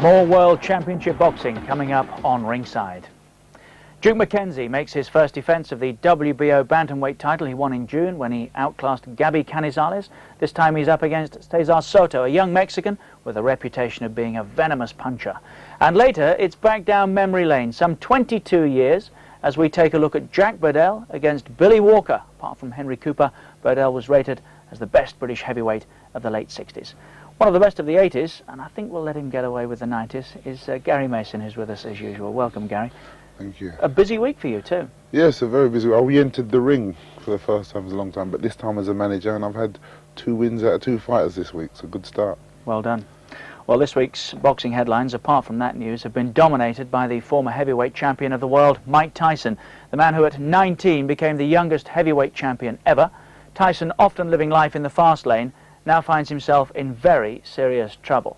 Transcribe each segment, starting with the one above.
More World Championship boxing coming up on ringside. Duke McKenzie makes his first defence of the WBO bantamweight title he won in June when he outclassed Gabi Canizales. This time he's up against Cesar Soto, a young Mexican with a reputation of being a venomous puncher. And later it's back down memory lane, some 22 years, as we take a look at Jack Burdell against Billy Walker. Apart from Henry Cooper, Burdell was rated as the best British heavyweight of the late 60s. One of the best of the 80s, and I think we'll let him get away with the 90s, is Gary Mason, who's with us as usual. Welcome, Gary. Thank you. A busy week for you too. Yes, a very busy week. We entered the ring for the first time in a long time, but this time as a manager, and I've had 2 wins out of 2 fighters this week, so good start. Well done. Well, this week's boxing headlines, apart from that news, have been dominated by the former heavyweight champion of the world, Mike Tyson, the man who at 19 became the youngest heavyweight champion ever. Tyson, often living life in the fast lane, now finds himself in very serious trouble.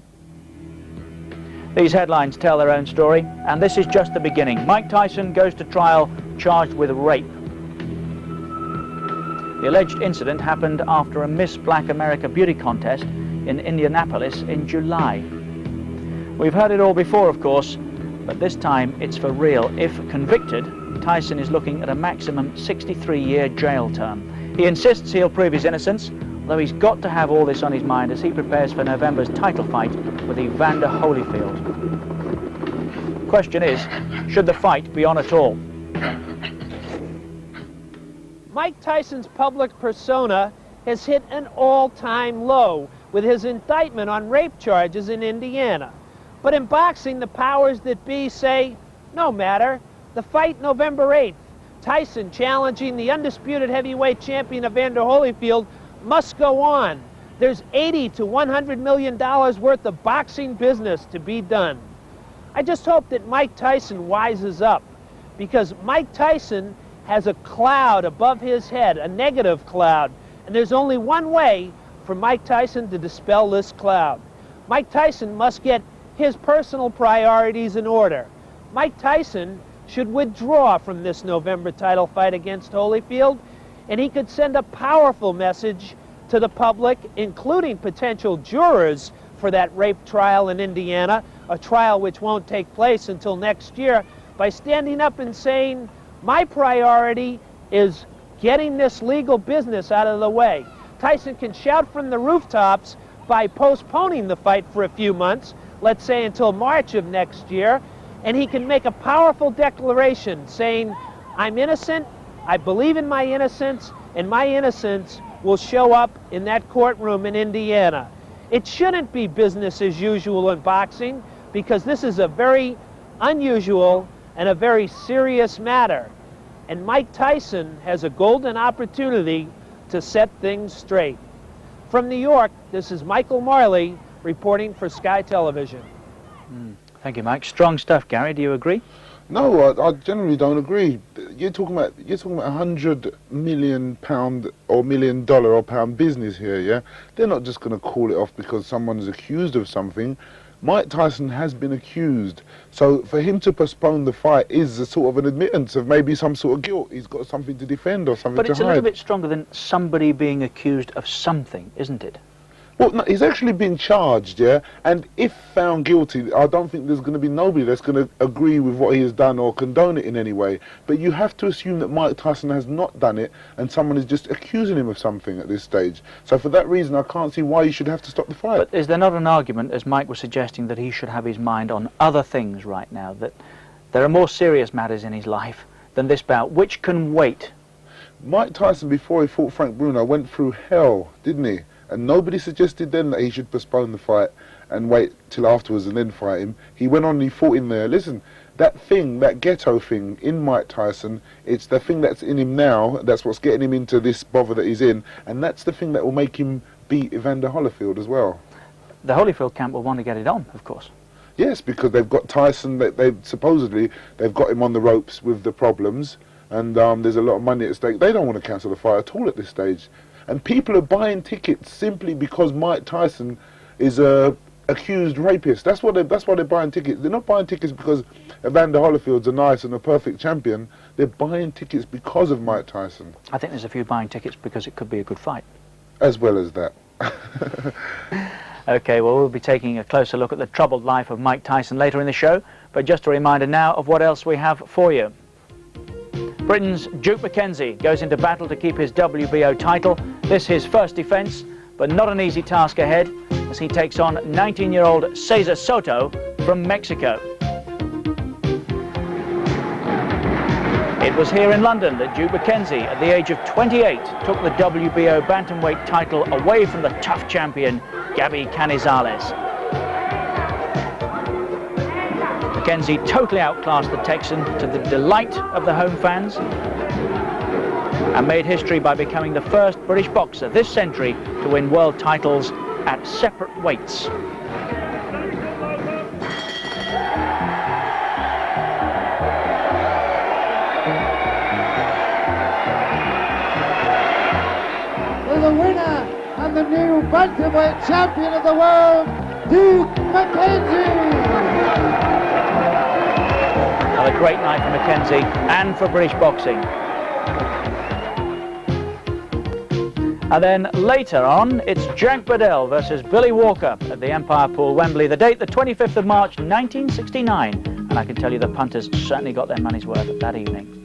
These headlines tell their own story, and this is just the beginning. Mike Tyson goes to trial charged with rape. The alleged incident happened after a Miss Black America beauty contest in Indianapolis in July. We've heard it all before, of course, but this time it's for real. If convicted, Tyson is looking at a maximum 63-year jail term. He insists he'll prove his innocence, though he's got to have all this on his mind as he prepares for November's title fight with Evander Holyfield. Question is, should the fight be on at all? Mike Tyson's public persona has hit an all-time low with his indictment on rape charges in Indiana. But in boxing, the powers that be say, no matter. The fight November 8th, Tyson challenging the undisputed heavyweight champion Evander Holyfield, must go on. There's $80 to $100 million worth of boxing business to be done. I just hope that Mike Tyson wises up, because Mike Tyson has a cloud above his head, a negative cloud, and there's only one way for Mike Tyson to dispel this cloud. Mike Tyson must get his personal priorities in order. Mike Tyson should withdraw from this November title fight against Holyfield, and he could send a powerful message to the public, including potential jurors for that rape trial in Indiana, a trial which won't take place until next year, by standing up and saying, my priority is getting this legal business out of the way. Tyson can shout from the rooftops by postponing the fight for a few months, let's say until March of next year, and he can make a powerful declaration saying, I'm innocent, I believe in my innocence, and my innocence will show up in that courtroom in Indiana. It shouldn't be business as usual in boxing, because this is a very unusual and a very serious matter. And Mike Tyson has a golden opportunity to set things straight. From New York, this is Michael Marley reporting for Sky Television. Thank you, Mike. Strong stuff, Gary. Do you agree? No, I generally don't agree. You're talking about £100 million or $1 million or pound business here, yeah? They're not just going to call it off because someone is accused of something. Mike Tyson has been accused, so for him to postpone the fight is a sort of an admittance of maybe some sort of guilt. He's got something to defend or something to hide. But it's a little bit stronger than somebody being accused of something, isn't it? Well, no, he's actually been charged, yeah? And if found guilty, I don't think there's going to be nobody that's going to agree with what he has done or condone it in any way. But you have to assume that Mike Tyson has not done it and someone is just accusing him of something at this stage. So for that reason, I can't see why you should have to stop the fight. But is there not an argument, as Mike was suggesting, that he should have his mind on other things right now, that there are more serious matters in his life than this bout, which can wait? Mike Tyson, before he fought Frank Bruno, went through hell, didn't he? And nobody suggested then that he should postpone the fight and wait till afterwards and then fight him. He went on and he fought in there. Listen, that thing, that ghetto thing in Mike Tyson, it's the thing that's in him now, that's what's getting him into this bother that he's in, and that's the thing that will make him beat Evander Holyfield as well. The Holyfield camp will want to get it on, of course. Yes, because they've got Tyson, they've got him on the ropes with the problems, and there's a lot of money at stake. They don't want to cancel the fight at all at this stage. And people are buying tickets simply because Mike Tyson is a accused rapist. That's why they're buying tickets. They're not buying tickets because Evander Holyfield's a nice and a perfect champion. They're buying tickets because of Mike Tyson. I think there's a few buying tickets because it could be a good fight. As well as that. Okay, well, we'll be taking a closer look at the troubled life of Mike Tyson later in the show, but just a reminder now of what else we have for you. Britain's Duke McKenzie goes into battle to keep his WBO title. This his first defence, but not an easy task ahead as he takes on 19-year-old Cesar Soto from Mexico. It was here in London that Duke McKenzie, at the age of 28, took the WBO bantamweight title away from the tough champion, Gabby Canizales. McKenzie totally outclassed the Texan to the delight of the home fans and made history by becoming the first British boxer this century to win world titles at separate weights. The winner and the new bantamweight champion of the world, Duke McKenzie. Another great night for McKenzie and for British boxing. And then later on, it's Jack Bedell versus Billy Walker at the Empire Pool, Wembley. The date, the 25th of March, 1969. And I can tell you the punters certainly got their money's worth that evening.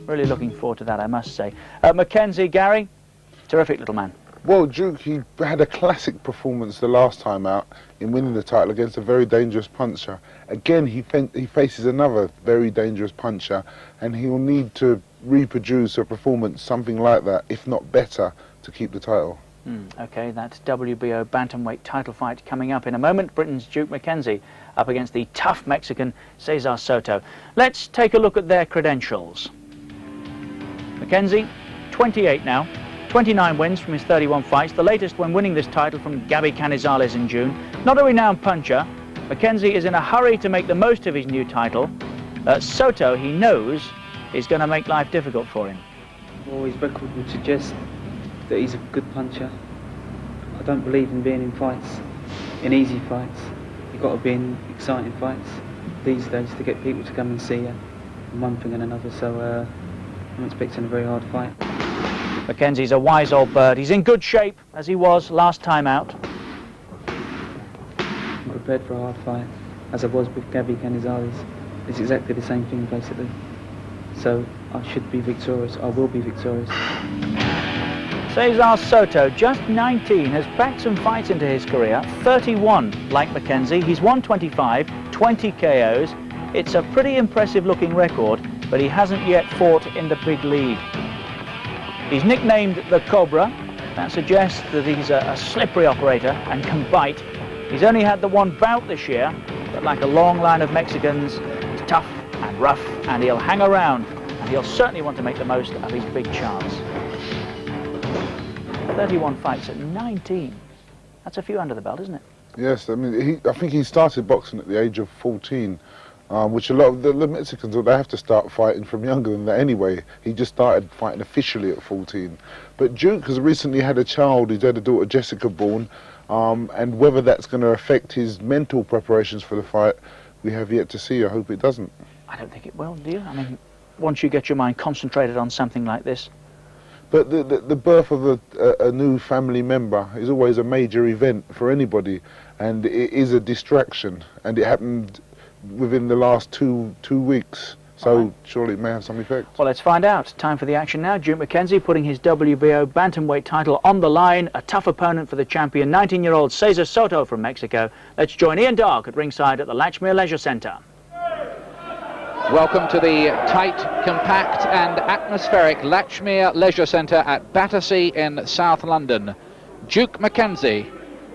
Really looking forward to that, I must say. McKenzie, Gary, terrific little man. Well, Duke, he had a classic performance the last time out in winning the title against a very dangerous puncher. Again, he faces another very dangerous puncher, and he'll need to reproduce a performance something like that, if not better, to keep the title. Okay, that's WBO bantamweight title fight coming up in a moment. Britain's Duke McKenzie up against the tough Mexican Cesar Soto. Let's take a look at their credentials. McKenzie, 28 now, 29 wins from his 31 fights, the latest when winning this title from Gabby Canizales in June. Not a renowned puncher, McKenzie is in a hurry to make the most of his new title. Soto, he knows, is going to make life difficult for him. Well, his record would suggest that he's a good puncher. I don't believe in being in fights, in easy fights. You've got to be in exciting fights these days to get people to come and see you, and one thing and another, so I'm expecting a very hard fight. McKenzie's a wise old bird. He's in good shape, as he was last time out. I'm prepared for a hard fight, as I was with Gabby Canizales. It's exactly the same thing, basically. So I should be victorious. I will be victorious. Cesar Soto, just 19, has packed some fights into his career. 31, like McKenzie. He's won 25, 20 KOs. It's a pretty impressive looking record, but he hasn't yet fought in the big league. He's nicknamed the Cobra. That suggests that he's a slippery operator and can bite. He's only had the one bout this year, but like a long line of Mexicans, he's tough and rough, and he'll hang around, and he'll certainly want to make the most of his big chance. 31 fights at 19. That's a few under the belt, isn't it? Yes, I mean, I think he started boxing at the age of 14. Which a lot of the Mexicans, they have to start fighting from younger than that anyway. He just started fighting officially at 14. But Duke has recently had a child. He's had a daughter, Jessica, born. And whether that's going to affect his mental preparations for the fight, we have yet to see. I hope it doesn't. I don't think it will, do you? I mean, once you get your mind concentrated on something like this. But the birth of a new family member is always a major event for anybody. And it is a distraction. And it happened within the last two weeks, so surely it may have some effect. Well, let's find out. Time for the action now. Duke McKenzie putting his WBO bantamweight title on the line. A tough opponent for the champion, 19-year-old Cesar Soto from Mexico. Let's join Ian Dark at ringside at the Latchmere Leisure Centre. Welcome to the tight, compact and atmospheric Latchmere Leisure Centre at Battersea in South London. Duke McKenzie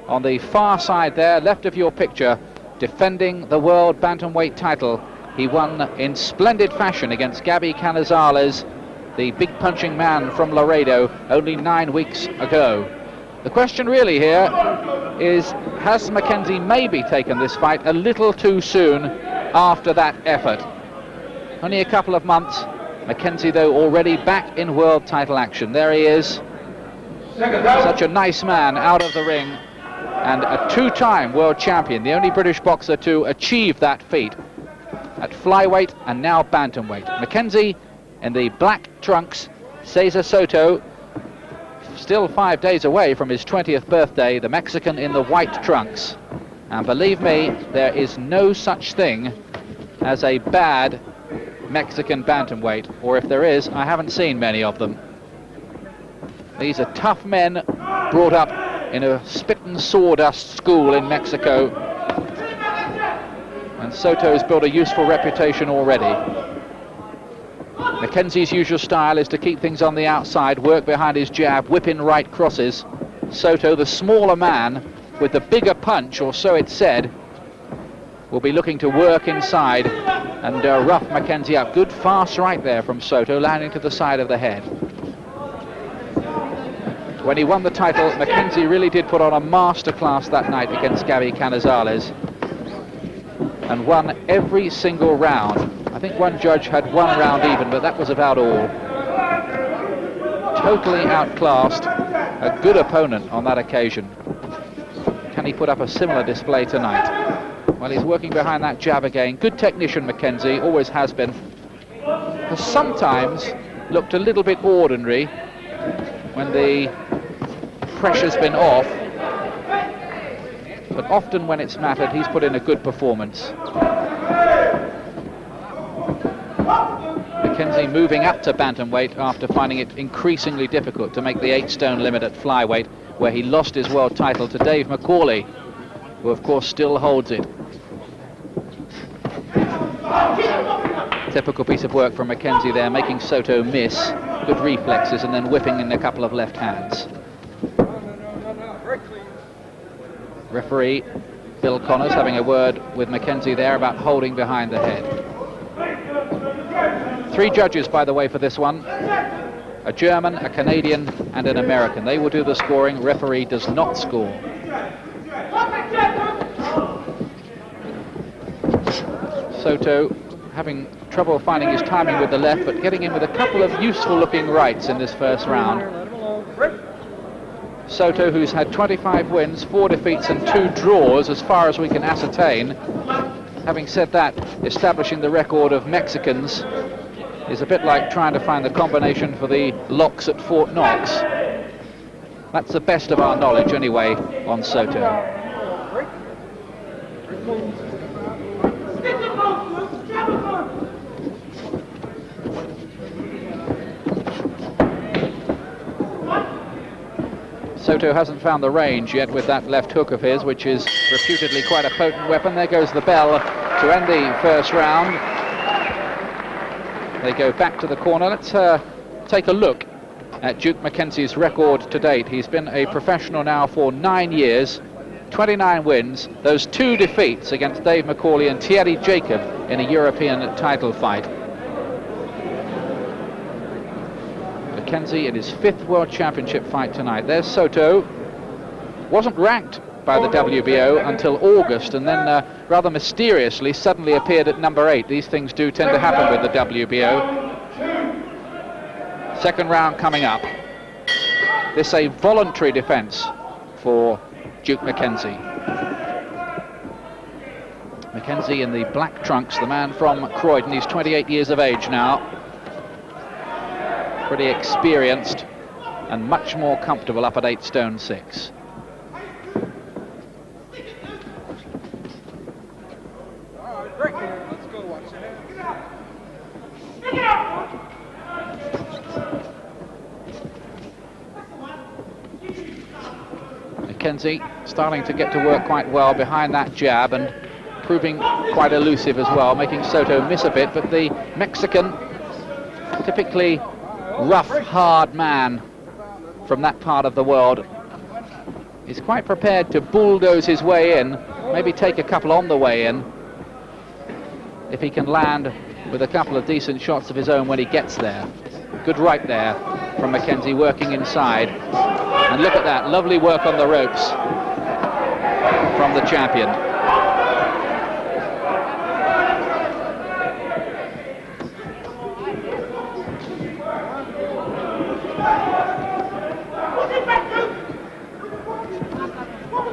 on the far side there, left of your picture, defending the world bantamweight title. He won in splendid fashion against Gabby Canizales, the big punching man from Laredo, only 9 weeks ago. The question really here is, has McKenzie maybe taken this fight a little too soon after that effort? Only a couple of months. McKenzie, though, already back in world title action. There he is. Such a nice man out of the ring. And a two-time world champion, the only British boxer to achieve that feat at flyweight and now bantamweight. McKenzie in the black trunks, Cesar Soto still 5 days away from his 20th birthday, the Mexican in the white trunks. And believe me, there is no such thing as a bad Mexican bantamweight, or if there is, I haven't seen many of them. These are tough men brought up in a spit and sawdust school in Mexico, and Soto's built a useful reputation already. McKenzie's usual style is to keep things on the outside, work behind his jab, whip in right crosses. Soto, the smaller man with the bigger punch, or so it's said, will be looking to work inside and rough McKenzie up. Good fast right there from Soto, landing to the side of the head. When he won the title, McKenzie really did put on a masterclass that night against Gabby Canizales and won every single round. I think one judge had one round even, but that was about all. Totally outclassed a good opponent on that occasion. Can he put up a similar display tonight? Well, he's working behind that jab again. Good technician, McKenzie, always has been. Has sometimes looked a little bit ordinary when the pressure's been off, but often when it's mattered, he's put in a good performance. McKenzie moving up to bantamweight after finding it increasingly difficult to make the 8-stone limit at flyweight, where he lost his world title to Dave McCauley, who of course still holds it. Typical piece of work from McKenzie there, making Soto miss. Good reflexes and then whipping in a couple of left hands. Referee Bill Connors having a word with McKenzie there about holding behind the head. 3 judges, by the way, for this one. A German, a Canadian and an American. They will do the scoring. Referee does not score. Soto having trouble finding his timing with the left, but getting in with a couple of useful looking rights in this first round. Soto, who's had 25 wins, 4 defeats and 2 draws as far as we can ascertain. Having said that, establishing the record of Mexicans is a bit like trying to find the combination for the locks at Fort Knox. That's the best of our knowledge anyway on Soto. Soto hasn't found the range yet with that left hook of his, which is reputedly quite a potent weapon. There goes the bell to end the first round. They go back to the corner. Let's take a look at Duke McKenzie's record to date. He's been a professional now for 9 years, 29 wins, those 2 defeats against Dave McCauley and Thierry Jacob in a European title fight. McKenzie in his 5th World Championship fight tonight. There's Soto. Wasn't ranked by the WBO until August, and then rather mysteriously suddenly appeared at number 8. These things do tend to happen with the WBO. Second round coming up. This a voluntary defence for Duke McKenzie. McKenzie in the black trunks, the man from Croydon. He's 28 years of age now. Pretty experienced and much more comfortable up at 8 stone 6. McKenzie starting to get to work quite well behind that jab and proving quite elusive as well, making Soto miss a bit, but the Mexican, typically rough, hard man from that part of the world, is quite prepared to bulldoze his way in, maybe take a couple on the way in, if he can land with a couple of decent shots of his own when he gets there. Good right there from McKenzie, working inside. And look at that, lovely work on the ropes from the champion.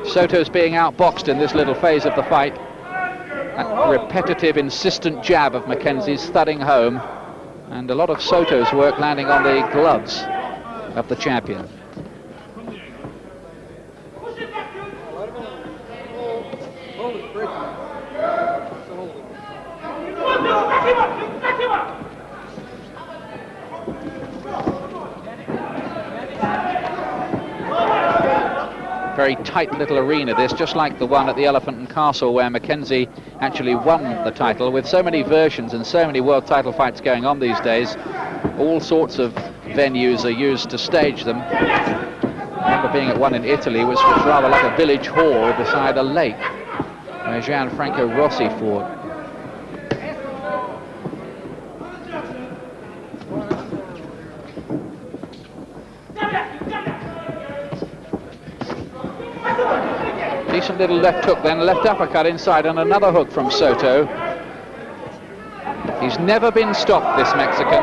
Soto's being outboxed in this little phase of the fight. That repetitive, insistent jab of McKenzie's thudding home, and a lot of Soto's work landing on the gloves of the champion. Very tight little arena this, just like the one at the Elephant and Castle where McKenzie actually won the title. With so many versions and so many world title fights going on these days, all sorts of venues are used to stage them. I remember being at one in Italy, which was rather like a village hall beside a lake, where Gianfranco Rossi fought. Decent little left hook, then a left uppercut inside, and another hook from Soto. He's never been stopped, this Mexican,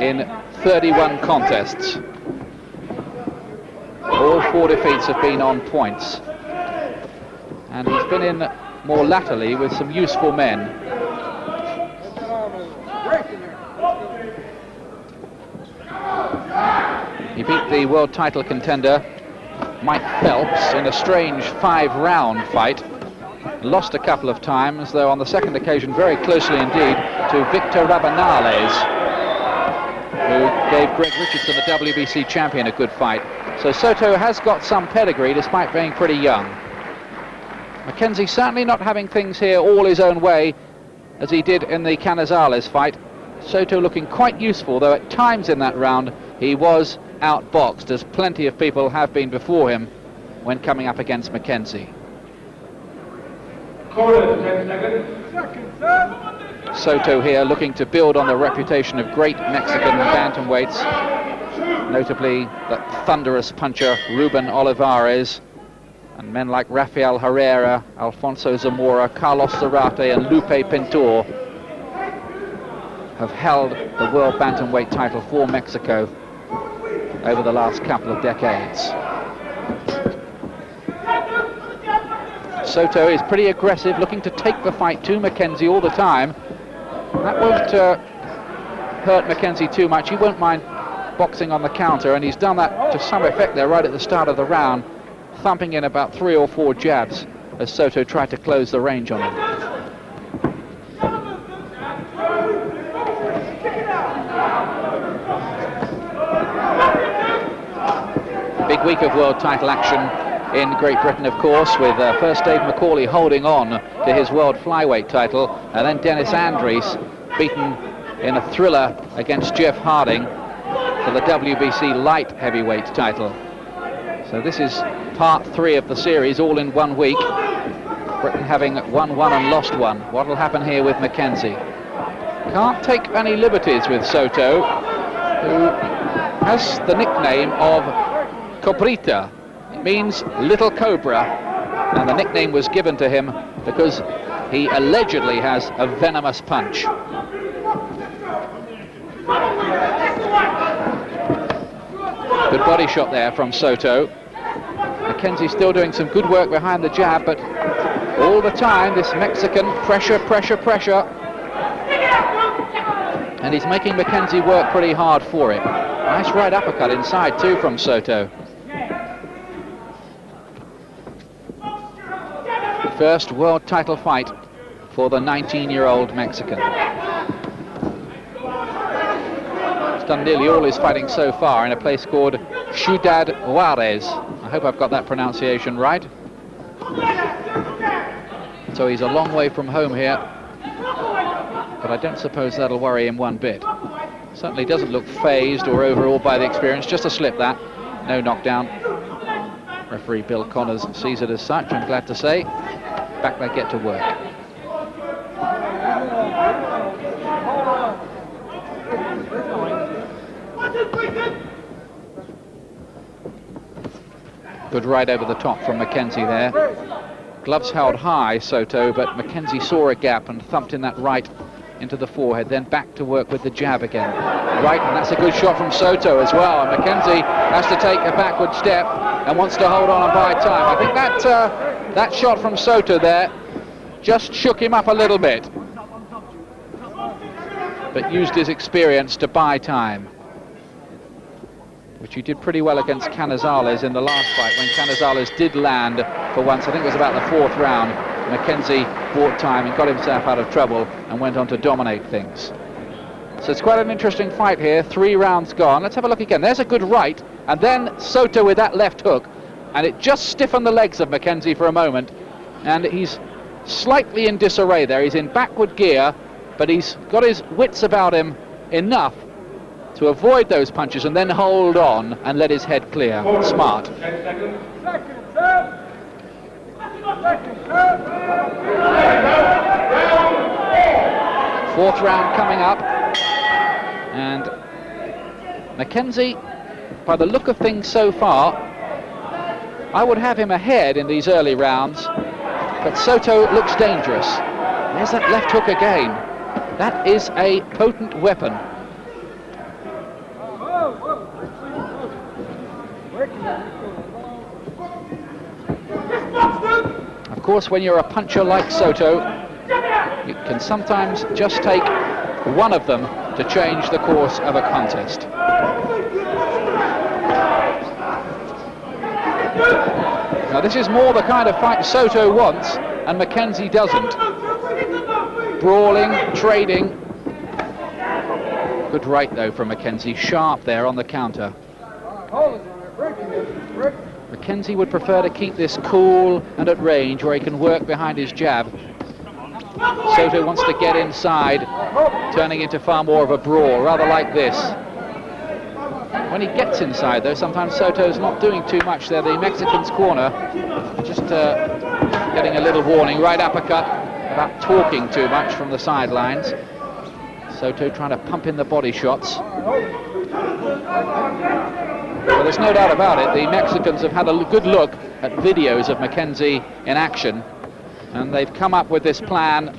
in 31 contests. All 4 defeats have been on points. And he's been in more latterly with some useful men. He beat the world title contender Mike Phelps in a strange 5-round fight. Lost a couple of times, though on the second occasion very closely indeed to Victor Rabanales, who gave Greg Richardson, the WBC champion, a good fight. So Soto has got some pedigree despite being pretty young. McKenzie certainly not having things here all his own way as he did in the Canizales fight. Soto looking quite useful, though at times in that round he was outboxed, as plenty of people have been before him when coming up against McKenzie. Soto here looking to build on the reputation of great Mexican bantamweights, notably that thunderous puncher Ruben Olivares, and men like Rafael Herrera, Alfonso Zamora, Carlos Zarate and Lupe Pintor have held the world bantamweight title for Mexico over the last couple of decades. Soto is pretty aggressive, looking to take the fight to McKenzie all the time. That won't hurt McKenzie too much. He won't mind boxing on the counter, and he's done that to some effect there right at the start of the round, thumping in about 3 or 4 jabs as Soto tried to close the range on him. Big week of world title action in Great Britain, of course, with first Dave McCauley holding on to his world flyweight title, and then Dennis Andries beaten in a thriller against Jeff Harding for the WBC light heavyweight title. So this is part 3 of the series, all in 1 week. Britain having won 1 and lost 1. What will happen here with McKenzie? Can't take any liberties with Soto, who has the nickname of Cobrita. It means little cobra, and the nickname was given to him because he allegedly has a venomous punch. Good body shot there from Soto. McKenzie still doing some good work behind the jab, but all the time this Mexican pressure, and he's making McKenzie work pretty hard for it. Nice right uppercut inside too from Soto. First world title fight for the 19-year-old Mexican. He's done nearly all his fighting so far in a place called Ciudad Juarez. I hope I've got that pronunciation right. So he's a long way from home here, but I don't suppose that'll worry him one bit. Certainly doesn't look phased or overawed by the experience, just a slip that, no knockdown. Referee Bill Connors sees it as such, I'm glad to say. Back they get to work. Good right over the top from McKenzie there. Gloves held high, Soto, but McKenzie saw a gap and thumped in that right into the forehead, then back to work with the jab again. Right, and that's a good shot from Soto as well. And McKenzie has to take a backward step and wants to hold on and buy time. I think that shot from Soto there just shook him up a little bit, but used his experience to buy time. which he did pretty well against Canizales in the last fight, when Canizales did land for once. I think it was about the 4th round. McKenzie bought time and got himself out of trouble and went on to dominate things. So it's quite an interesting fight here. 3 rounds gone. Let's have a look again. There's a good right, and then Soto with that left hook, and it just stiffened the legs of McKenzie for a moment, and he's slightly in disarray there. He's in backward gear, but he's got his wits about him enough to avoid those punches and then hold on and let his head clear. Smart. 4th round coming up, and McKenzie, by the look of things so far, I would have him ahead in these early rounds, but Soto looks dangerous. There's that left hook again. That is a potent weapon. Of course, when you're a puncher like Soto, it can sometimes just take one of them to change the course of a contest. Now this is more the kind of fight Soto wants, and McKenzie doesn't. Brawling, trading. Good right though from McKenzie, sharp there on the counter. McKenzie would prefer to keep this cool and at range where he can work behind his jab. Soto wants to get inside, turning into far more of a brawl, rather like this. When he gets inside though, sometimes Soto's not doing too much there. The Mexican's corner, just getting a little warning. Right uppercut, about talking too much from the sidelines. Soto trying to pump in the body shots. Well, there's no doubt about it, the Mexicans have had a good look at videos of McKenzie in action, and they've come up with this plan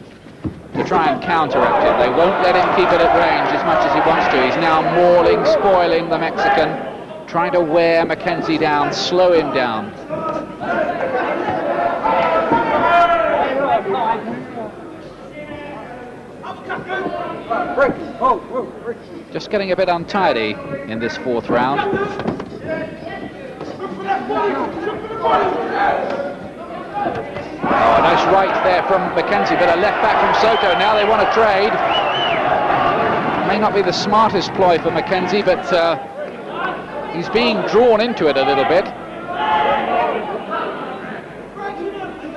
to try and counteract it. They won't let him keep it at range as much as he wants to. He's now mauling, spoiling the Mexican, trying to wear McKenzie down, slow him down. Just getting a bit untidy in this 4th round. Oh, nice right there from McKenzie, but a left back from Soto. Now they want to trade. May not be the smartest ploy for McKenzie, but he's being drawn into it a little bit.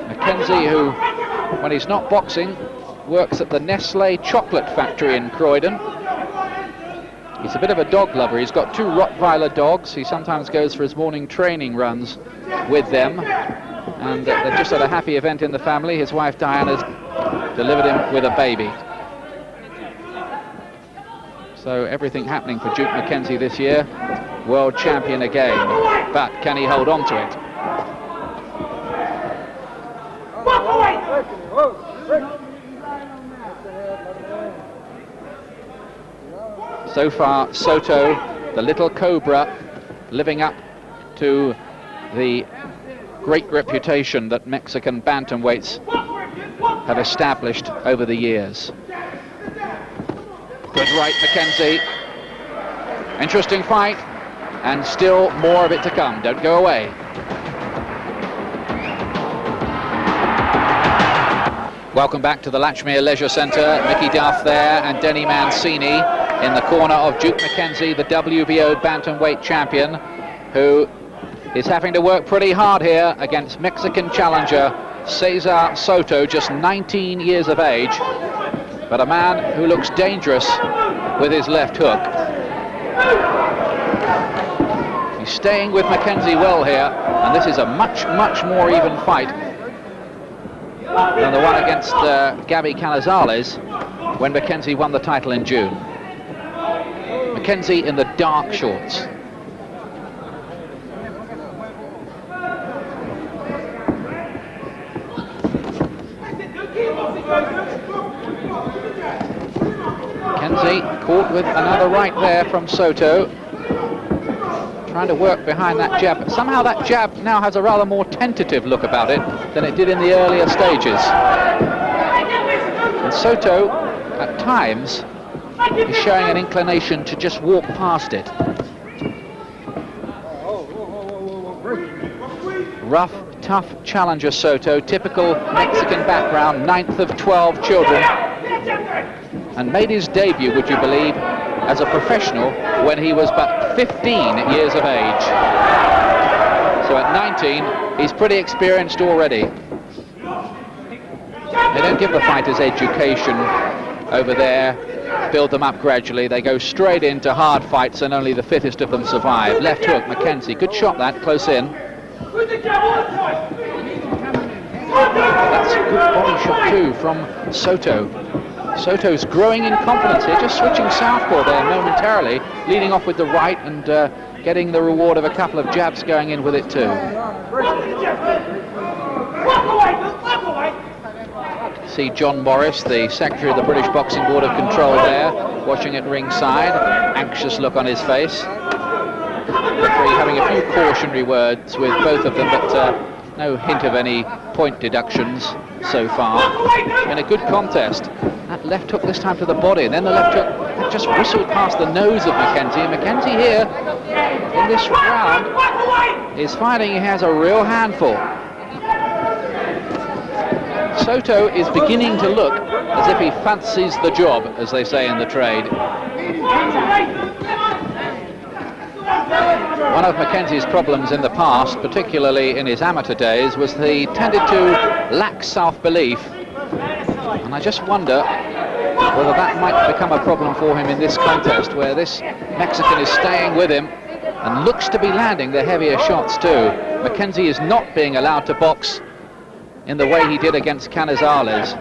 McKenzie, who, when he's not boxing, works at the Nestle chocolate factory in Croydon. He's a bit of a dog lover. He's got 2 Rottweiler dogs. He sometimes goes for his morning training runs with them. And they've just had a happy event in the family. His wife Diana's delivered him with a baby. So everything happening for Duke McKenzie this year. World champion again. But can he hold on to it? So far, Soto, the little cobra, living up to the great reputation that Mexican bantamweights have established over the years. Good right, McKenzie. Interesting fight, and still more of it to come. Don't go away. Welcome back to the Latchmere Leisure Centre. Mickey Duff there and Denny Mancini in the corner of Duke McKenzie, the WBO bantamweight champion, who is having to work pretty hard here against Mexican challenger Cesar Soto, just 19 years of age, but a man who looks dangerous with his left hook. He's staying with McKenzie well here, and this is a much, much more even fight than the one against Gabby Canizales when McKenzie won the title in June. McKenzie in the dark shorts. McKenzie caught with another right there from Soto, trying to work behind that jab, but somehow that jab now has a rather more tentative look about it than it did in the earlier stages. And Soto, at times, is showing an inclination to just walk past it. Rough, tough challenger Soto, typical Mexican background, 9th of 12 children, and made his debut, would you believe, as a professional when he was but 15 years of age. So at 19, he's pretty experienced already. They don't give the fighters education over there, build them up gradually. They go straight into hard fights and only the fittest of them survive. Left hook, McKenzie, good shot that, close in. That's a good body shot too from Soto. Soto's growing in confidence here, just switching southpaw there momentarily, leading off with the right and getting the reward of a couple of jabs going in with it too. See John Morris, the Secretary of the British Boxing Board of Control there, watching at ringside, anxious look on his face. Referee having a few cautionary words with both of them, but no hint of any point deductions so far. Been a good contest. That left hook this time to the body, and then the left hook that just whistled past the nose of McKenzie. And McKenzie here in this round is finding he has a real handful. Soto is beginning to look as if he fancies the job, as they say in the trade. One of McKenzie's problems in the past, particularly in his amateur days, was that he tended to lack self-belief. And I just wonder whether that might become a problem for him in this contest, where this Mexican is staying with him and looks to be landing the heavier shots too. McKenzie is not being allowed to box in the way he did against Canizales.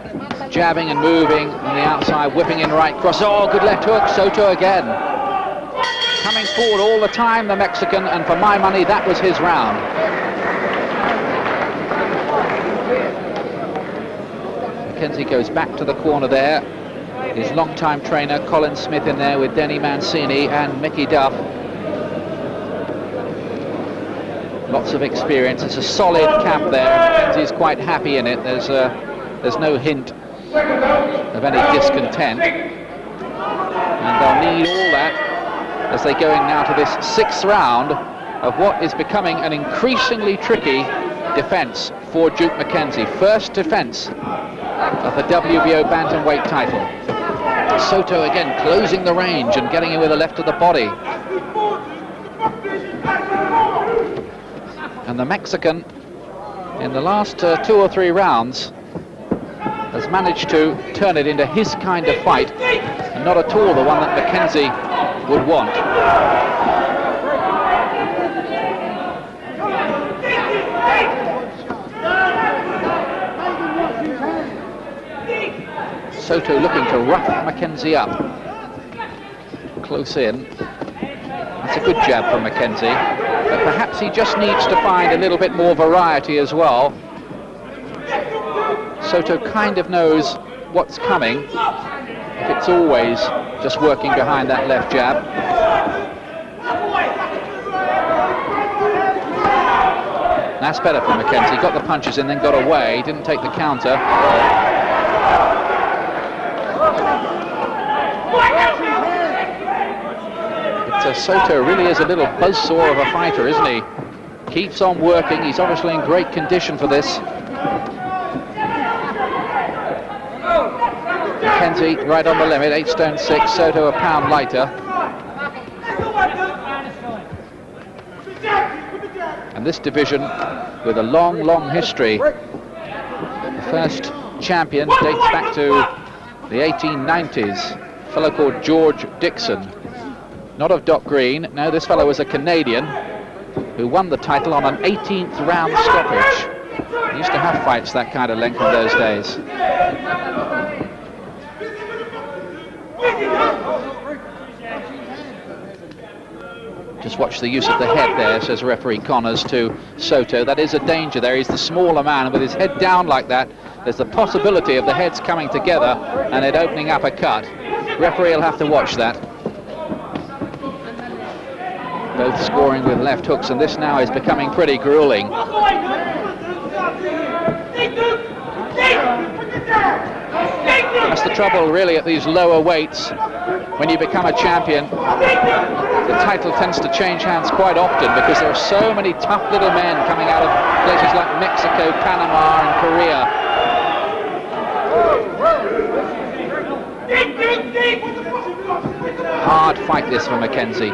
Jabbing and moving on the outside, whipping in right cross. Oh, good left hook, Soto again. Coming forward all the time, the Mexican, and for my money, that was his round. McKenzie goes back to the corner there. His long-time trainer, Colin Smith, in there with Denny Mancini and Mickey Duff. Lots of experience. It's a solid camp there. McKenzie's quite happy in it. There's no hint of any discontent. And they'll need all that as they're going now to this 6th round of what is becoming an increasingly tricky defence for Duke McKenzie. First defence of the WBO bantamweight title. Soto again closing the range and getting in with a left of the body. And the Mexican, in the last 2 or 3 rounds, has managed to turn it into his kind of fight, and not at all the one that McKenzie would want. Soto looking to rough McKenzie up. Close in. That's a good jab from McKenzie, but perhaps he just needs to find a little bit more variety as well. Soto kind of knows what's coming, if it's always just working behind that left jab. That's better for McKenzie. Got the punches in, then got away. Didn't take the counter. Soto really is a little buzzsaw of a fighter, isn't he? Keeps on working. He's obviously in great condition for this. McKenzie right on the limit, 8 stone 6, Soto a pound lighter. And this division with a long, long history. The first champion dates back to the 1890s, a fellow called George Dixon. Not of Doc Green. No, this fellow was a Canadian who won the title on an 18th round stoppage. He used to have fights that kind of length in those days. Just watch the use of the head there, says referee Connors to Soto. That is a danger there. He's the smaller man, and with his head down like that, there's the possibility of the heads coming together and it opening up a cut. Referee will have to watch that. Both scoring with left hooks, and this now is becoming pretty grueling. That's the trouble really at these lower weights. when you become a champion, the title tends to change hands quite often because there are so many tough little men coming out of places like Mexico, Panama and Korea. Hard fight this for McKenzie.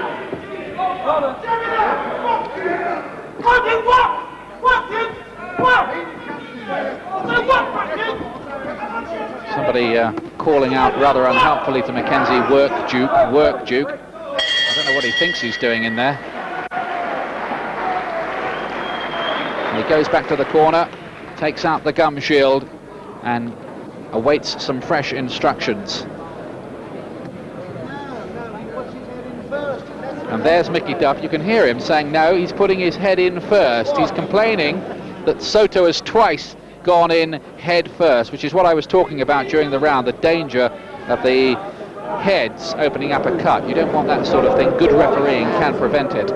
Somebody calling out rather unhelpfully to McKenzie, work Duke, work Duke. I don't know what he thinks he's doing in there. And he goes back to the corner, takes out the gum shield and awaits some fresh instructions. And there's Mickey Duff. You can hear him saying no, he's putting his head in first. He's complaining that Soto has twice gone in head first, which is what I was talking about during the round, the danger of the heads opening up a cut. You don't want that sort of thing. Good refereeing can prevent it.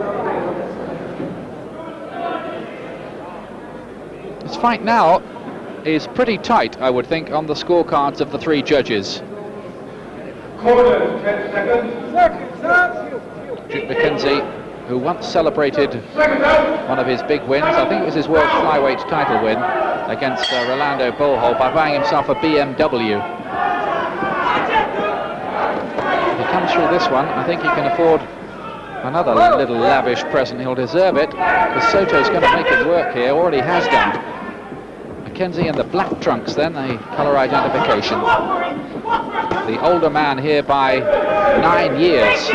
This fight now is pretty tight, I would think, on the scorecards of the three judges. Corner, 10 seconds. Duke McKenzie, who once celebrated one of his big wins, I think it was his world flyweight title win against Rolando Bohol, by buying himself a BMW. If he comes through this one, I think he can afford another little lavish present. He'll deserve it, because Soto's going to make it work here, already has done. McKenzie in the black trunks then, the colour identification. The older man here by 9 years.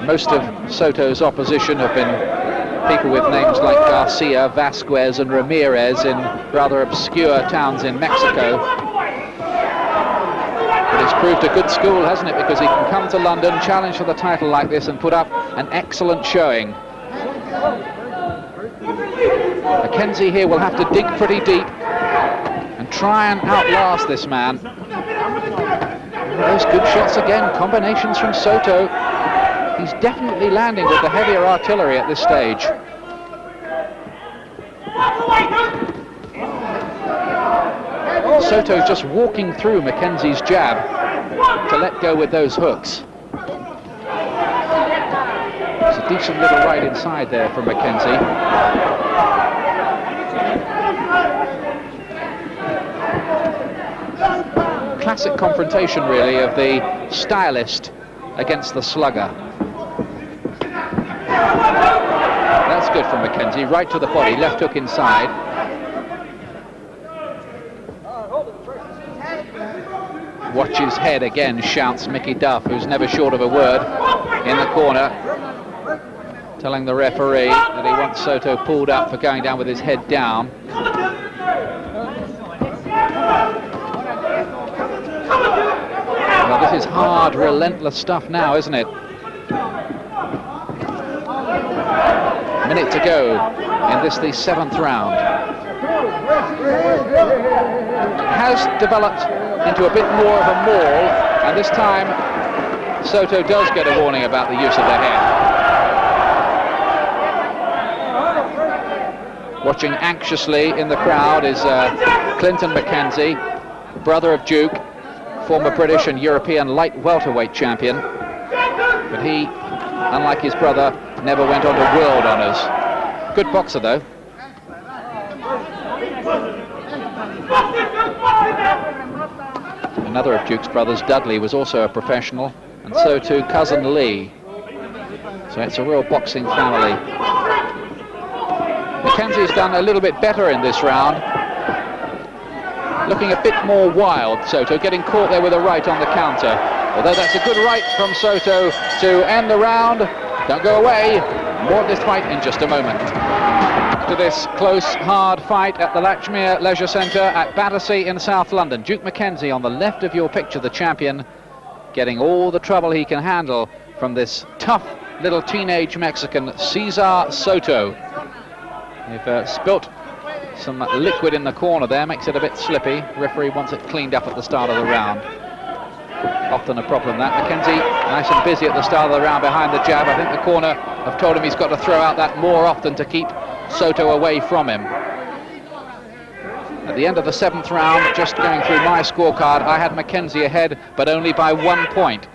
Most of Soto's opposition have been people with names like Garcia, Vasquez and Ramirez in rather obscure towns in Mexico. But it's proved a good school, hasn't it? Because he can come to London, challenge for the title like this and put up an excellent showing. McKenzie here will have to dig pretty deep and try and outlast this man. Those good shots again, combinations from Soto. He's definitely landing with the heavier artillery at this stage. Soto's just walking through McKenzie's jab to let go with those hooks. It's a decent little right inside there from McKenzie. Classic confrontation, really, of the stylist against the slugger. That's good from McKenzie, right to the body, left hook inside. Watch his head again, shouts Mickey Duff, who's never short of a word in the corner, telling the referee that he wants Soto pulled up for going down with his head down. Well, this is hard, relentless stuff now, isn't it? Minute to go in this, the 7th round. It has developed into a bit more of a maul, and this time Soto does get a warning about the use of the head. Watching anxiously in the crowd is Clinton McKenzie, brother of Duke, former British and European light welterweight champion, but he, unlike his brother, never went on to world honours. Good boxer though. Another of Duke's brothers, Dudley, was also a professional, and so too cousin Lee. So it's a real boxing family. McKenzie's done a little bit better in this round. Looking a bit more wild, Soto, getting caught there with a right on the counter. Although that's a good right from Soto to end the round. Don't go away. More of this fight in just a moment. To this close, hard fight at the Latchmere Leisure Centre at Battersea in South London. Duke McKenzie on the left of your picture, the champion, getting all the trouble he can handle from this tough little teenage Mexican, Cesar Soto. They've spilt some liquid in the corner there, makes it a bit slippy. Referee wants it cleaned up at the start of the round. often a problem, that. McKenzie nice and busy at the start of the round behind the jab. I think the corner have told him he's got to throw out that more often to keep Soto away from him. At the end of the 7th round, just going through my scorecard, I had McKenzie ahead, but only by 1 point.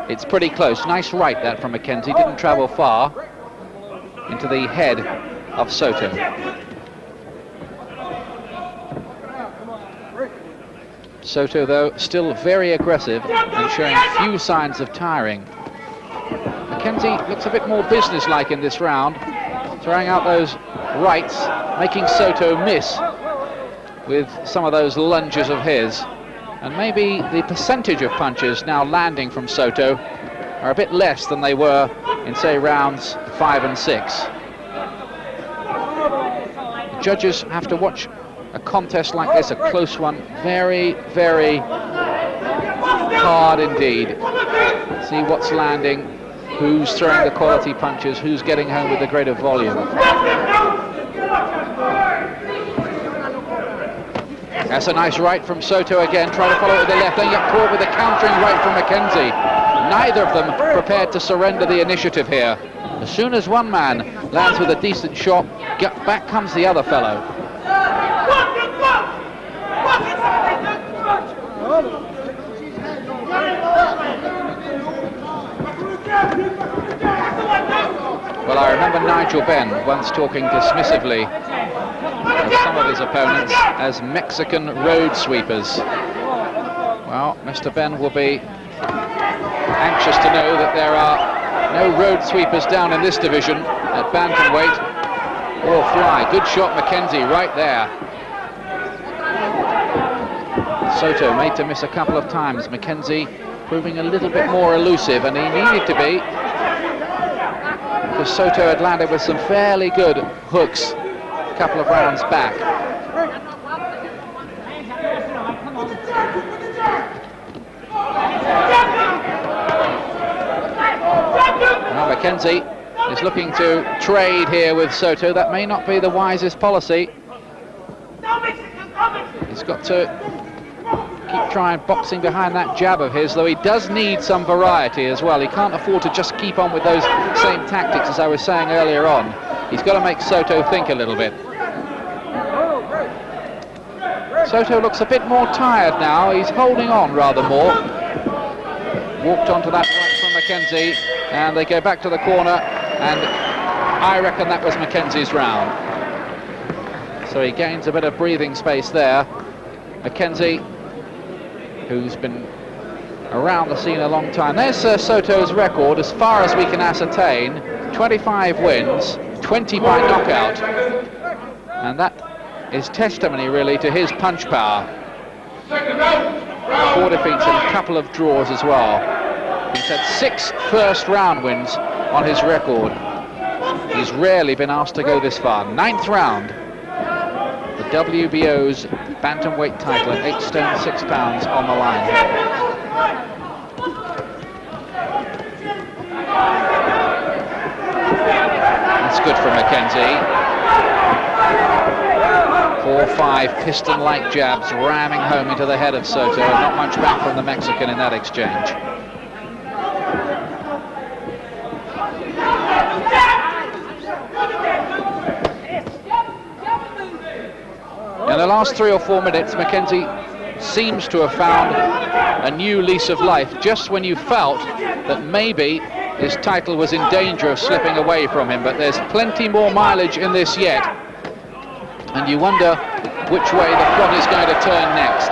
It's pretty close. Nice right that from McKenzie, didn't travel far into the head of Soto. Soto, though, still very aggressive and showing few signs of tiring. McKenzie looks a bit more businesslike in this round, throwing out those rights, making Soto miss with some of those lunges of his. And maybe the percentage of punches now landing from Soto are a bit less than they were in, say, rounds 5 and 6. The judges have to watch a contest like this, a close one, very, very hard indeed. See what's landing, who's throwing the quality punches, who's getting home with the greater volume. That's a nice right from Soto again, trying to follow it with the left, then get caught with a countering right from McKenzie. Neither of them prepared to surrender the initiative here. As soon as one man lands with a decent shot, back comes the other fellow. Well, I remember Nigel Benn once talking dismissively of some of his opponents as Mexican road sweepers. Well, Mr. Benn will be anxious to know that there are no road sweepers down in this division at bantamweight or fly. Good shot, McKenzie, right there. Soto made to miss a couple of times. McKenzie proving a little bit more elusive, and he needed to be, because Soto had landed with some fairly good hooks a couple of rounds back. Now McKenzie is looking to trade here with Soto. That may not be the wisest policy. He's got to keep trying boxing behind that jab of his, though he does need some variety as well. He can't afford to just keep on with those same tactics as I was saying earlier on. He's got to make Soto think a little bit. Soto looks a bit more tired now. He's holding on rather more. Walked onto that right from McKenzie, and they go back to the corner, and I reckon that was McKenzie's round. So he gains a bit of breathing space there. McKenzie, who's been around the scene a long time. There's Soto's record, as far as we can ascertain. 25 wins, 20 by knockout. And that is testimony, really, to his punch power. 4 defeats and a couple of draws as well. He's had 6 first-round wins on his record. He's rarely been asked to go this far. 9th round. The WBO's bantamweight title at 8 stone 6 pounds on the line. That's good for McKenzie. 4-5 piston-like jabs ramming home into the head of Soto, and not much back from the Mexican in that exchange. In the last 3 or 4 minutes, McKenzie seems to have found a new lease of life, just when you felt that maybe his title was in danger of slipping away from him. But there's plenty more mileage in this yet, and you wonder which way the front is going to turn next.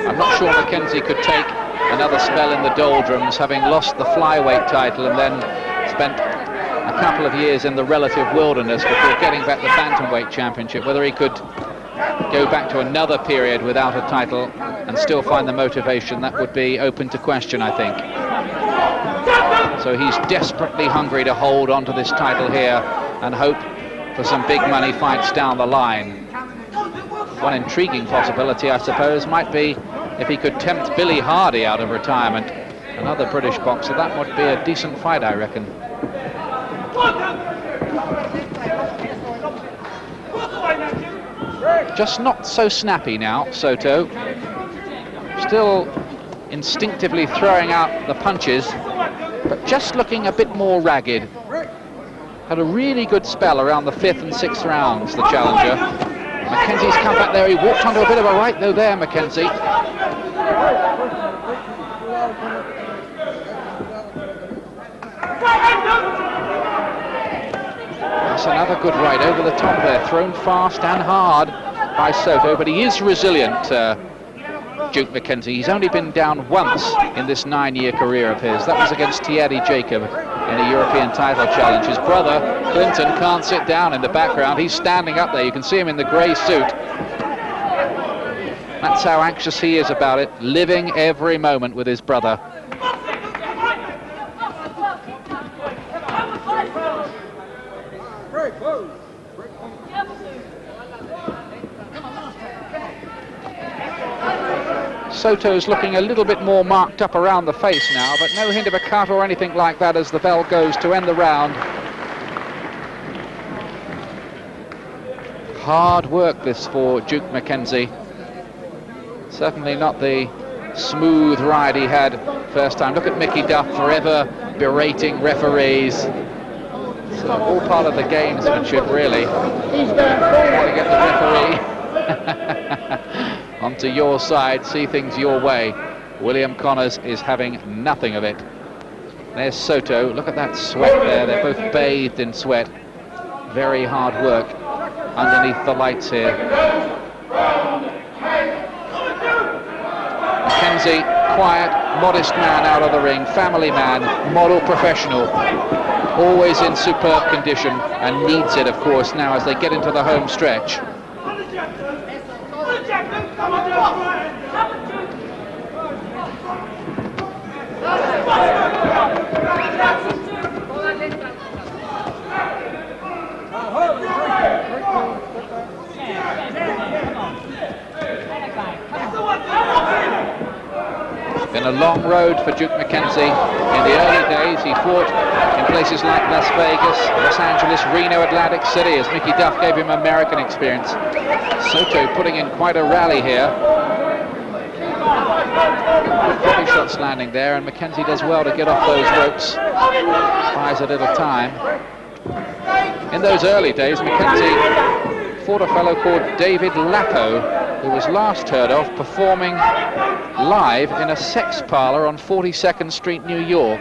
I'm not sure McKenzie could take another spell in the doldrums, having lost the flyweight title and then spent a couple of years in the relative wilderness before getting back the bantamweight championship. Whether he could go back to another period without a title and still find the motivation, that would be open to question, I think. So he's desperately hungry to hold on to this title here and hope for some big money fights down the line. One intriguing possibility, I suppose, might be if he could tempt Billy Hardy out of retirement, another British boxer, that would be a decent fight, I reckon. Just not so snappy now, Soto. Still instinctively throwing out the punches, but just looking a bit more ragged. Had a really good spell around the 5th and 6th rounds, the challenger. McKenzie's come back there. He walked onto a bit of a right though there, McKenzie. That's another good right over the top there, thrown fast and hard by Soto, but he is resilient, Duke McKenzie. He's only been down once in this 9-year career of his. That was against Thierry Jacob in a European title challenge. His brother, Clinton, can't sit down in the background. He's standing up there. You can see him in the grey suit. That's how anxious he is about it, living every moment with his brother. Soto's looking a little bit more marked up around the face now, but no hint of a cut or anything like that as the bell goes to end the round. Hard work this for Duke McKenzie. Certainly not the smooth ride he had first time. Look at Mickey Duff, forever berating referees. It's all part of the gamesmanship, really. He's going to get the referee onto your side, see things your way. William Connors is having nothing of it. There's Soto. Look at that sweat there. They're both bathed in sweat. Very hard work underneath the lights here. McKenzie, quiet, modest man out of the ring, family man, model professional, always in superb condition, and needs it, of course, now as they get into the home stretch. Been a long road for Duke McKenzie. In the early days, he fought in places like Las Vegas, Los Angeles, Reno, Atlantic City, as Mickey Duff gave him American experience. Soto putting in quite a rally here. Good body shots landing there, and McKenzie does well to get off those ropes. Buys a little time. In those early days, McKenzie fought a fellow called David Lapo, who was last heard of performing live in a sex parlor on 42nd Street, New York.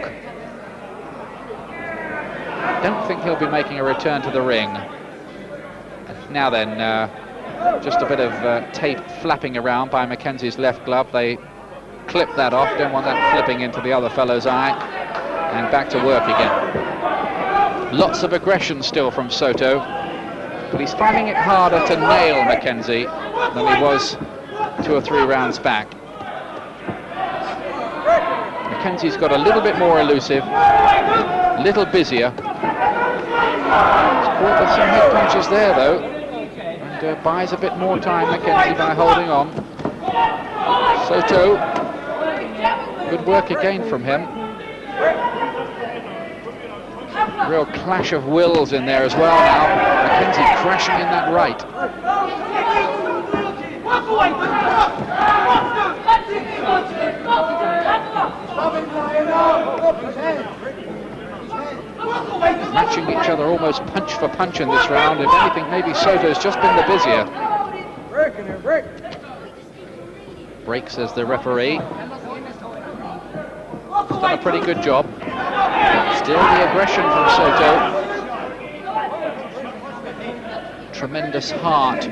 Don't think he'll be making a return to the ring. Now then, just a bit of tape flapping around by McKenzie's left glove. They clip that off, don't want that flipping into the other fellow's eye, and back to work again. Lots of aggression still from Soto, but he's finding it harder to nail McKenzie than he was 2 or 3 rounds back. McKenzie's got a little bit more elusive, a little busier. He's caught with some head punches there though, and buys a bit more time, McKenzie, by holding on. Soto, good work again from him. Real clash of wills in there as well now. McKenzie crashing in that right. Matching each other almost punch for punch in this round. If anything, maybe Soto's just been the busier. Break, says the referee. He's done a pretty good job. Still the aggression from Soto. Tremendous heart,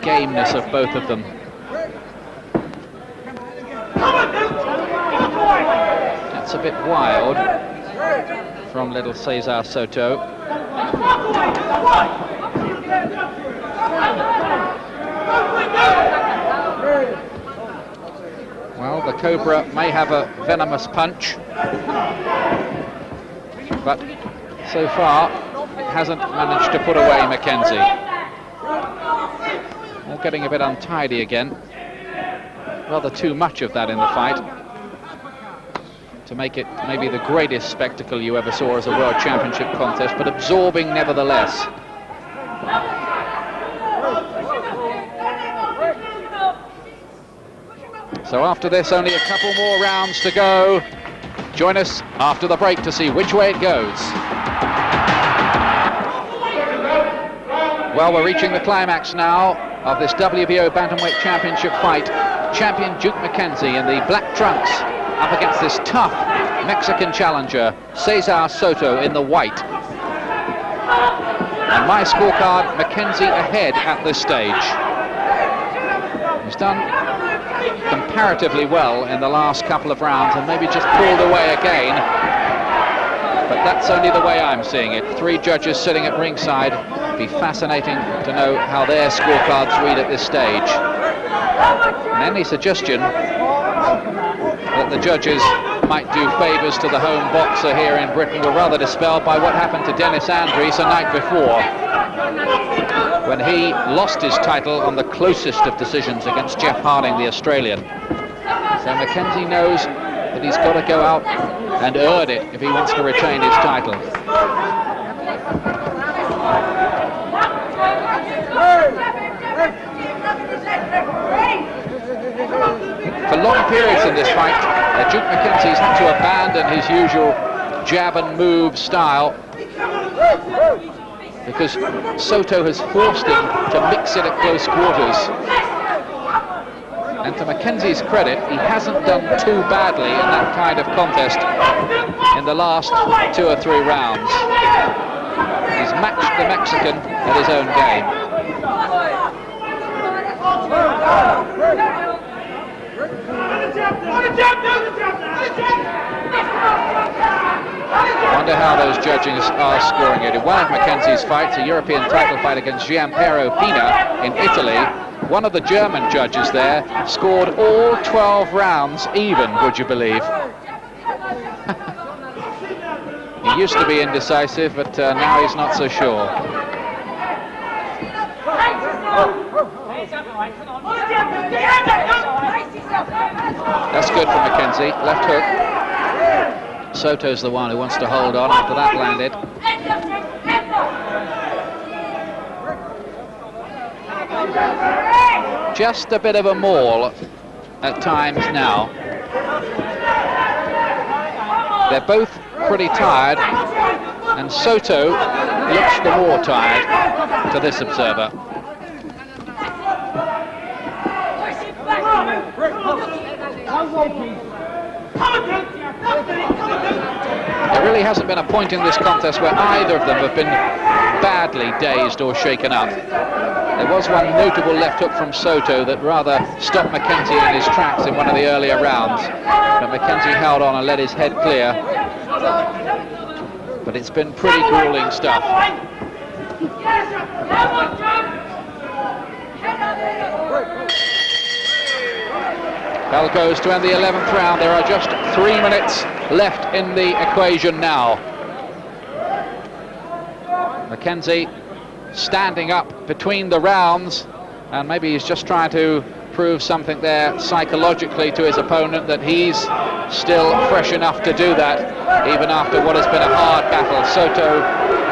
gameness of both of them. That's a bit wild from little Cesar Soto. Well, the Cobra may have a venomous punch, but so far it hasn't managed to put away McKenzie. All getting a bit untidy again. rather too much of that in the fight to make it maybe the greatest spectacle you ever saw as a World Championship contest, but absorbing nevertheless. So after this, only a couple more rounds to go. Join us after the break to see which way it goes. Well, we're reaching the climax now of this WBO Bantamweight Championship fight. Champion Duke McKenzie in the black trunks up against this tough Mexican challenger, Cesar Soto, in the white. On my scorecard, McKenzie ahead at this stage. He's done comparatively well in the last couple of rounds and maybe just pulled away again. But that's only the way I'm seeing it. 3 judges sitting at ringside. Be fascinating to know how their scorecards read at this stage. And any suggestion that the judges might do favours to the home boxer here in Britain were rather dispelled by what happened to Dennis Andries the night before, when he lost his title on the closest of decisions against Jeff Harding, the Australian. So McKenzie knows that he's got to go out and earn it if he wants to retain his title. For long periods in this fight, Duke McKenzie's had to abandon his usual jab and move style because Soto has forced him to mix it at close quarters. And to McKenzie's credit, he hasn't done too badly in that kind of contest in the last 2 or 3 rounds. He's matched the Mexican at his own game. I wonder how those judges are scoring it. In one of McKenzie's fights, a European title fight against Gianpiero Pina in Italy, one of the German judges there scored all 12 rounds even, would you believe? He used to be indecisive, but now he's not so sure. That's good for McKenzie. Left hook. Soto's the one who wants to hold on after that landed. Just a bit of a maul at times now. They're both pretty tired, and Soto looks the more tired to this observer. There really hasn't been a point in this contest where either of them have been badly dazed or shaken up. There was one notable left hook from Soto that rather stopped McKenzie in his tracks in one of the earlier rounds, but McKenzie held on and let his head clear. But it's been pretty grueling stuff. Bell goes to end the 11th round. There are just 3 minutes left in the equation now. McKenzie standing up between the rounds, and maybe he's just trying to prove something there psychologically to his opponent, that he's still fresh enough to do that even after what has been a hard battle. Soto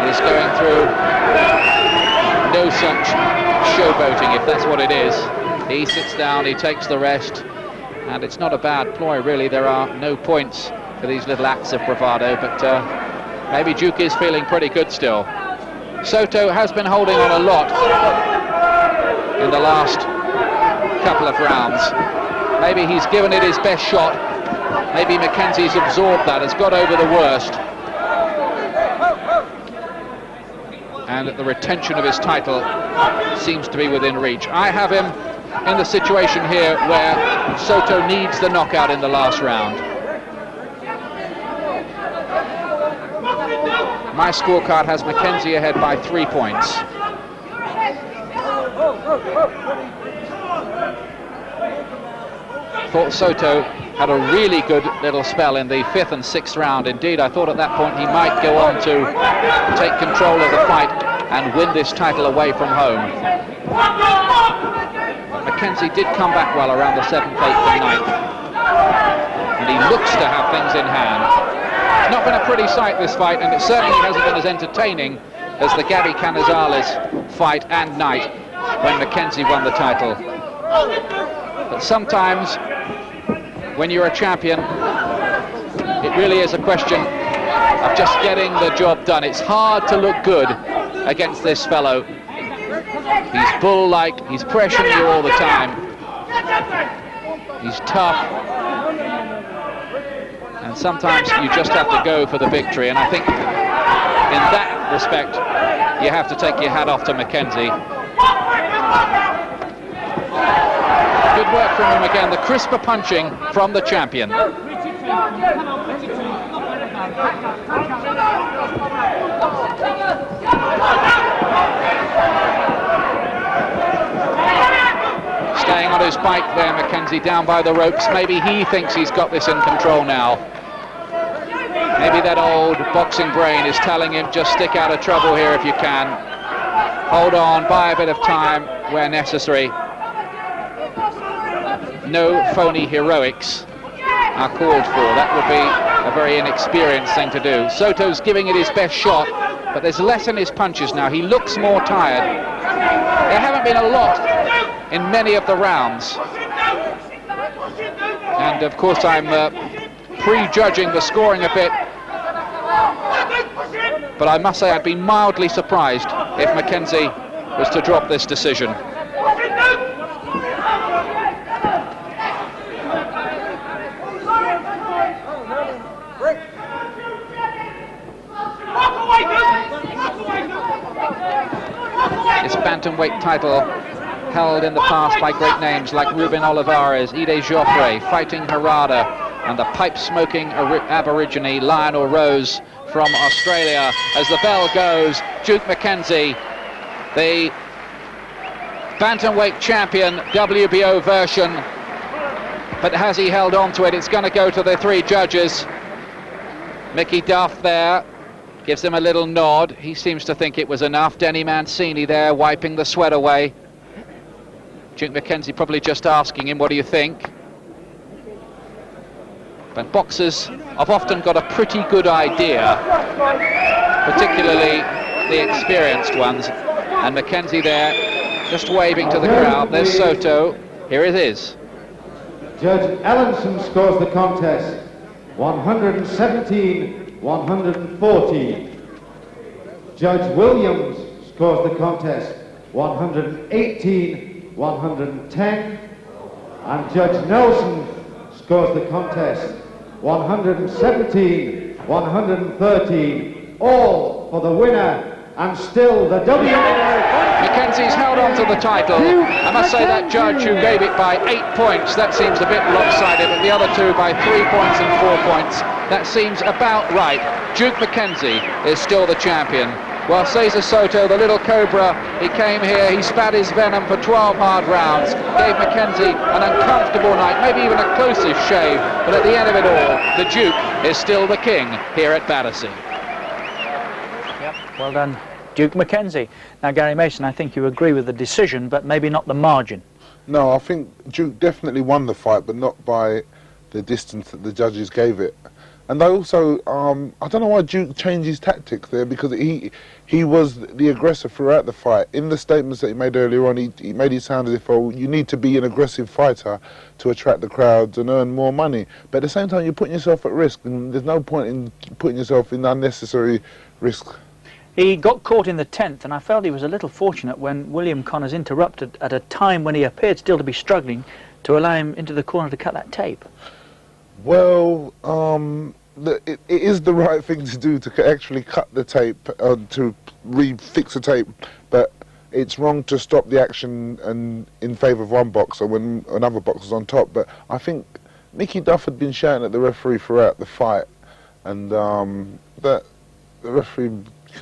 is going through no such showboating, if that's what it is. He sits down, he takes the rest, and it's not a bad ploy really. There are no points for these little acts of bravado, but maybe Duke is feeling pretty good still. Soto has been holding on a lot in the last couple of rounds. Maybe he's given it his best shot. Maybe McKenzie's absorbed that, has got over the worst. And the retention of his title seems to be within reach. I have him in the situation here where Soto needs the knockout in the last round. My scorecard has McKenzie ahead by 3 points. Thought Soto had a really good little spell in the 5th and 6th round. Indeed, I thought at that point he might go on to take control of the fight and win this title away from home. McKenzie did come back well around the 7th, 8th and 9th. And he looks to have things in hand. It's not been a pretty sight, this fight, and it certainly hasn't been as entertaining as the Gabby Canizales fight and night when McKenzie won the title. But sometimes, when you're a champion, it really is a question of just getting the job done. It's hard to look good against this fellow. He's bull-like, he's pressuring you all the time. He's tough. And sometimes you just have to go for the victory. And I think in that respect, you have to take your hat off to McKenzie. Good work from him again, the crisper punching from the champion. Staying on his bike there, McKenzie, down by the ropes. Maybe he thinks he's got this in control now. Maybe that old boxing brain is telling him, just stick out of trouble here if you can. Hold on, buy a bit of time where necessary. No phony heroics are called for. That would be a very inexperienced thing to do. Soto's giving it his best shot, but there's less in his punches now. He looks more tired. There haven't been a lot in many of the rounds. And of course I'm prejudging the scoring a bit, but I must say I'd be mildly surprised if McKenzie was to drop this decision. This bantamweight title held in the past by great names like Ruben Olivares, Ide Joffre, Fighting Harada, and the pipe-smoking Aborigine Lionel Rose from Australia. As the bell goes, Duke McKenzie, the bantamweight champion, WBO version, but has he held on to it? It's going to go to the three judges. Mickey Duff there gives him a little nod. He seems to think it was enough. Denny Mancini there wiping the sweat away. Duke McKenzie probably just asking him, what do you think? But boxers have often got a pretty good idea, particularly the experienced ones. And McKenzie there just waving to the crowd. There's Soto. Here it is. Judge Ellenson scores the contest 117-114. Judge Williams scores the contest 118-110. And Judge Nelson scores the contest 117-113. All for the winner and still the WBO. McKenzie's held on to the title. I must say that judge who gave it by 8 points, that seems a bit lopsided, but the other two by 3 points and 4 points. That seems about right. Duke McKenzie is still the champion. While Cesar Soto, the little cobra, he came here, he spat his venom for 12 hard rounds, gave McKenzie an uncomfortable night, maybe even a close-ish shave, but at the end of it all, the Duke is still the king here at Battersea. Yep, well done, Duke McKenzie. Now, Gary Mason, I think you agree with the decision, but maybe not the margin. No, I think Duke definitely won the fight, but not by the distance that the judges gave it. And I also, I don't know why Duke changed his tactics there, because he was the aggressor throughout the fight. In the statements that he made earlier on, he made it sound as if, oh, you need to be an aggressive fighter to attract the crowds and earn more money. But at the same time, you're putting yourself at risk, and there's no point in putting yourself in unnecessary risk. He got caught in the 10th, and I felt he was a little fortunate when William Connors interrupted at a time when he appeared still to be struggling, to allow him into the corner to cut that tape. Well, it is the right thing to do to actually cut the tape, to refix the tape, but it's wrong to stop the action and in favour of one boxer when another boxer's on top. But I think Mickey Duff had been shouting at the referee throughout the fight, and that the referee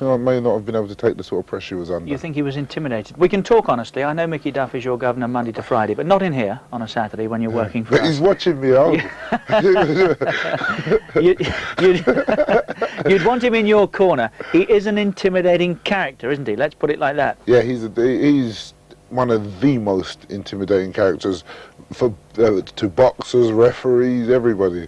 may not have been able to take the sort of pressure he was under. You think he was intimidated? We can talk honestly. I know Mickey Duff is your governor Monday to Friday, but not in here on a Saturday when you're working for But us. he's watching me, You'd want him in your corner. He is an intimidating character, isn't he? Let's put it like that. Yeah, he's one of the most intimidating characters to boxers, referees, everybody.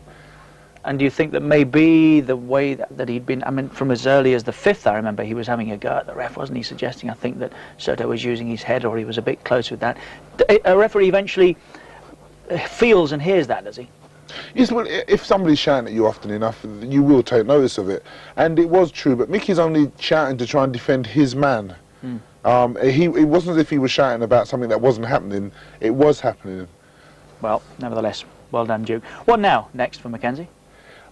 And do you think that maybe the way that he'd been, I mean, from as early as the 5th, I remember he was having a go at the ref, wasn't he, suggesting, I think, that Soto was using his head, or he was a bit close with that. A referee eventually feels and hears that, does he? Yes, well, if somebody's shouting at you often enough, you will take notice of it. And it was true, but Mickey's only shouting to try and defend his man. It wasn't as if he was shouting about something that wasn't happening. It was happening. Well, nevertheless, well done, Duke. What now, next for McKenzie?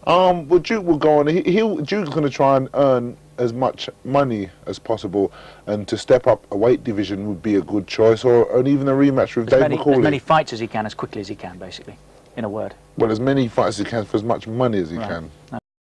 Well, Duke will go on. Duke's going to try and earn as much money as possible, and to step up a weight division would be a good choice, or even a rematch with Dave McCauley. As many fights as he can, as quickly as he can, basically, in a word. Well, as many fights as he can for as much money as he can.